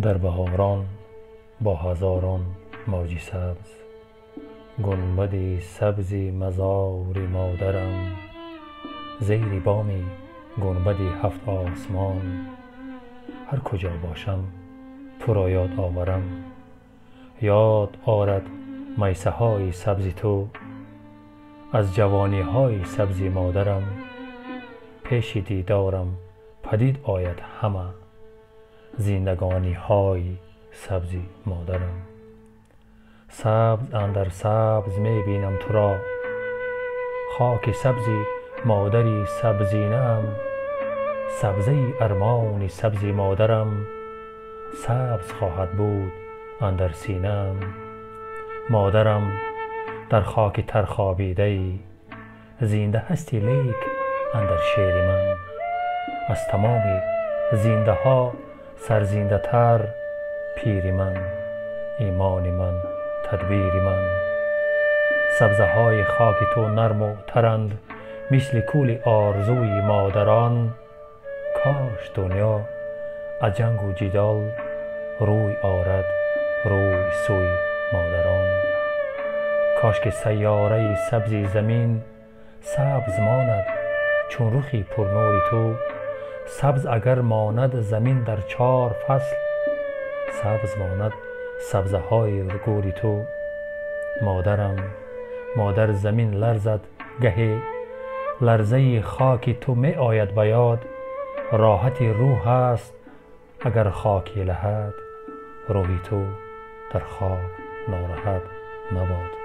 در بهاران با هزاران موج سبز، گنبد سبز مزار مادرم. زیر بام گنبد هفت آسمان، هر کجا باشم تو را یاد آورم. یاد آرد میسه های سبز تو، از جوانی های سبز مادرم. پیش دیدارم پدید آید همه، زندگانی های سبز مادرم. سبز اندر سبز می بینم تو را، خاک سبز مادری سبزینه ام. سبزه ارمان سبز مادرم، سبز خواهد بود اندر سینه ام. مادرم در خاک تر خوابیده ای، زنده هستی لیک اندر شعر من. از تمام زنده ها سرزنده تر، پیر من، ایمان من، تدبیر من. سبزه های خاک تو نرم و ترند، مثل کولی آرزوی مادران. کاش دنیا از جنگ و جدال روی آرد روی سوی مادران. کاش که سیاره سبز زمین سبز ماند چون رخی پرنور تو. سبز اگر ماند زمین در 4 فصل، سبز ماند سبزه های گور تو. مادرم، مادر زمین لرزد گهی، لرزه خاک تو می آید به یاد. راحت روح است اگر خاکی لحد، روحی تو در خواب ناراحت مباد.